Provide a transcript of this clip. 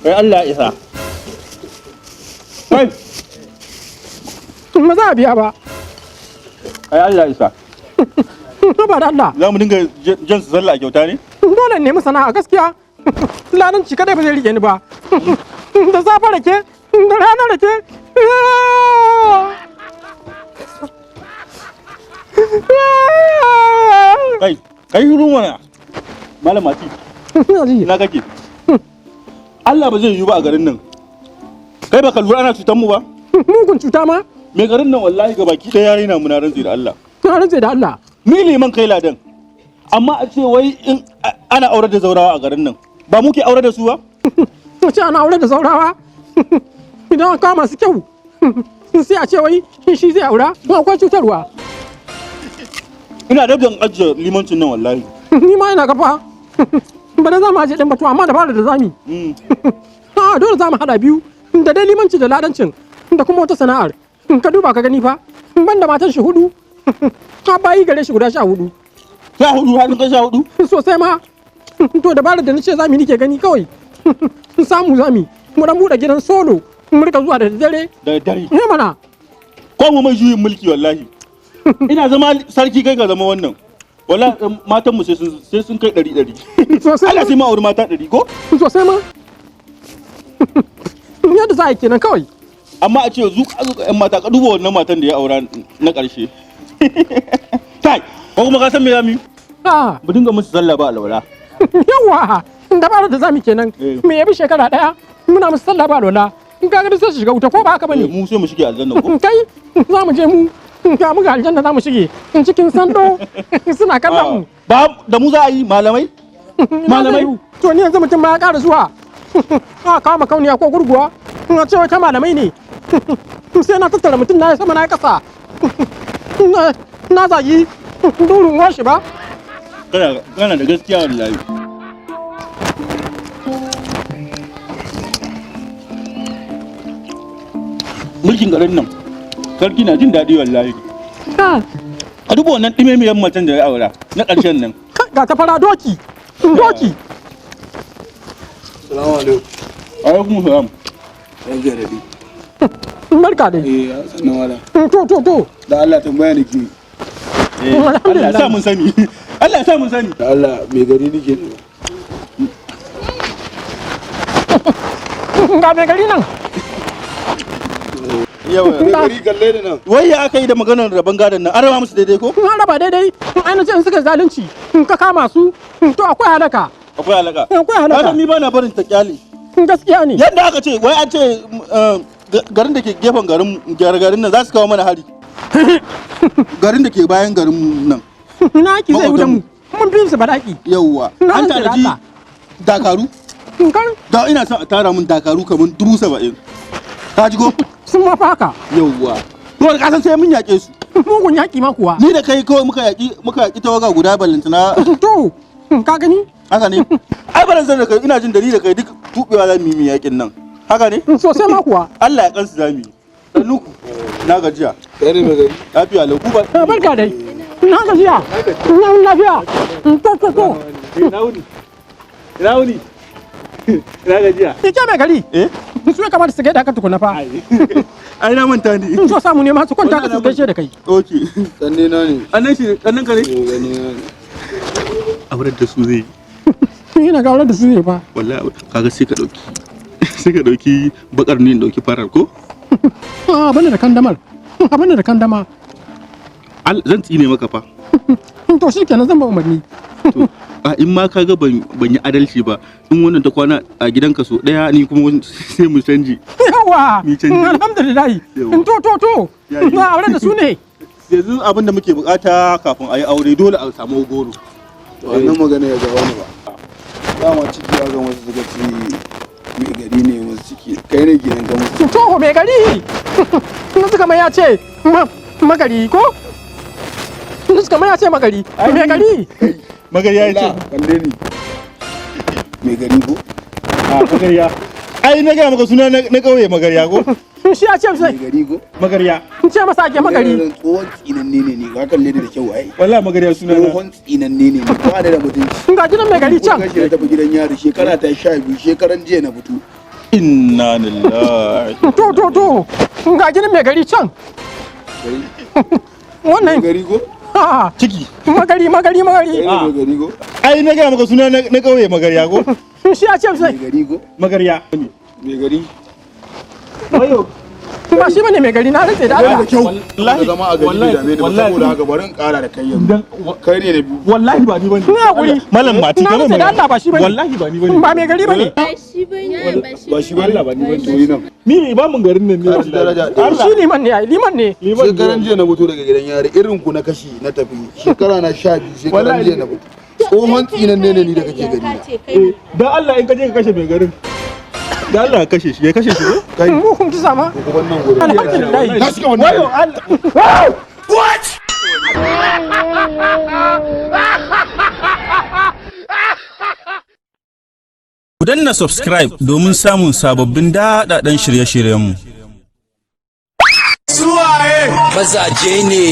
kai Allah ya isa kai ma za a biya ba kai Allah ya isa ba da Allah za mu dinga jan su sallah a kyauta ne dole ne mu sana'a gaskiya ladanci kadai ba zai rike ni ba da safa rake da rana rake kai ruwa malama ci ina kake Allah ba zai yi ba a garin nan kai baka lura ana cutar mu ba mugun cuta ma me garin nan wallahi ga baki ɗaya yare na muna rantsi da Allah na rantsi da Allah ni liman kai ladan amma a ce wai in ana aure da zaurawa a garin nan ba muke aure da su ba ce ana aure da zaurawa idan an kama su kyau sai a ce wai shi zai aura ba akwai cutarwa ina da ajiye limancin nan wallahi ni ma ina kafa ba da zama aje din batu amma da fara da zami a dole za mu hada biyu da dai limanci da ladancin da kuma wata sana'ar ka duba ka gani fa ban da matan shi 4 ka bayi gare shi guda 14 har kai 14 sosai ma to dabarar da nace zami nike gani kawai samu zami mu dan bude gidan solo mu rika zuwa da dare ne mana ko mu mai juyin mulki wallahi ina zama sarki kai ga zama wannan wallahi matan mu sai sun kai 100 sosai Allah sai ma aure mata 100 ko sosai ma yadda za a yi kenan kawai amma a ce zuka yan mata ka duba wannan matan da ya aura na ƙarshe kai ko kuma ka san me zamu mu dinga musu sallah ba alwala yawa dabarar da zamu kenan me yabi shekara daya muna musu sallah ba alwala in ka ga sai su shiga wuta ko ba haka bane mu sai mu shige aljanna ko kai za mu je mu ga mu ga aljanna za mu shige cikin sando suna kallon mu ba da mu za a yi malamai to ni yanzu mutum ma ya ƙara zuwa a kawo makauniya ko gurguwa na ce wai ta malamai ne sai na tattara mutum na sama na kasa na zagi durin washi ba kana da gaskiya wallahi mulkin garin nan sarki na jin daɗi wallahi a duba wannan ɗimemiyar macen da ya aura na ƙarshen nan ga ta fara doki Salamu alaikum. Alaikum salam. Yan jarabi. Barka dai. Sannan wala. To. Da Allah tambaya nake. Allah ya sa mun sani. Allah ya sa mun sani. Da Allah mai gari nake ne. Ga mai gari nan. Yawa. Mai gari kalle da nan. Wai ya aka yi da maganar rabon gadon nan? An raba musu daidai ko? An raba daidai. Ai na ce in suka zalunci. In ka kama su to akwai halaka. Akwai halaka. Haka ni ba na barin ta kyale. Gaskiya ne. Yadda aka ce, wai an ce garin da ke gefen garin nan za su kawo mana hari. Garin da ke bayan garin nan. Na ki zai wuce mu. Mun fi su badaki. Yawwa. An tanaji dakaru. Da ina son a tara mun dakaru kamar 70,000. Ka ji ko? Sun ma fa haka. Yawwa. To da kasan sai mun yaƙe su. Mugun yaƙi ma kuwa. Ni da kai kawai muka yaƙi tawaga guda ballantana. To, ka gani? Haka ne. Ai baran san da kai ina jin dari da kai duk tubewa za mu yi yakin nan. Haka ne? Sosai ma kuwa. Allah ya kansu za mu yi. Sannu na gajiya. Kai ne mai gari. Lafiya lau ku ba. Barka dai. Na gajiya. Na lafiya. To. Ina wuni. Ina gajiya. Ke mai gari? Su ya kamata su gaida ka tukuna fa. Ai na manta ne. In so samu ne ma su kwanta ka su gaishe da kai. Okay. Sanne na ne. Annan ka ne? Gani na ne. Aurar da su zai. Ina ga aurar da su ne fa. Wallahi kaga sai ka dauki bakar ne dauki farar ko? Abin da kandama. Zan tsine maka fa. To shikenan zan ba umarni. In ma kaga ban yi adalci ba, in wannan ta kwana a gidanka so daya ni kuma sai mu canji. Yawa. Alhamdulillah. To. Na aurar da su ne. Yanzu abin da muke bukata kafin a yi aure dole a samu goro. Wannan magana ya gaba ni ba. Dama ciki ya ga wasu suka ci mai gari ne wasu ciki. Kai ne gidan ga musu. To mai gari. Na suka mai ya ce magari ko? Na suka mai ya ce magari. Mai gari. Magari ya ce. Kalle ni. Mai gari ko? Magariya. Ai na gaya maka suna na kauye magariya ko? Shi ya ce sai. Mai gari ko? Magariya. In ce masa ake magari. Tsohon tsinanne ne ka kalle ni da kyau ai. Wallahi magariya suna na. Tsohon tsinanne ne ba da mutunci. Ga gidan mai gari can. Kashi na tafi gidan yari shekara ta 12 shekaran jiya na fito. Inna lillahi. To ga gidan mai gari can wannan gari ko Ciki. magari gari ko Ai na ga maka suna na kauye magarya ko? shi ya ce sai gari ko Magarya. me gari Wayo. ba shi bane mai gari na rantsa da Allah wallahi zama a gari da me da saboda haka bari in kara da kai yanzu kai ne da biyu Wallahi ba ni bane. ina guri Malam Mati na rantsa da Allah ba shi bane Wallahi ba ni bane. ba mai gari bane ba shi bane ba ni bane to yi nan Ni ba mun garin nan ne Kashi daraja shi liman ne ai liman ne shekaran jiya na fito daga gidan yari irin ku na kashi na tafi shekara na 12 shekaran jiya na fito tsohon tsinan ne ni da kake gani na Dan Allah in ka je ka kashe mai garin. Dan Allah ka kashe shi, ya kashe shi ko? kai mu kun kisa ma ko wannan gurin alhamdulillah ka shiga wannan Wayo Allah. Ku danna subscribe domin samun sababbin daɗaɗɗen shirye-shiryenmu. Mazaje ne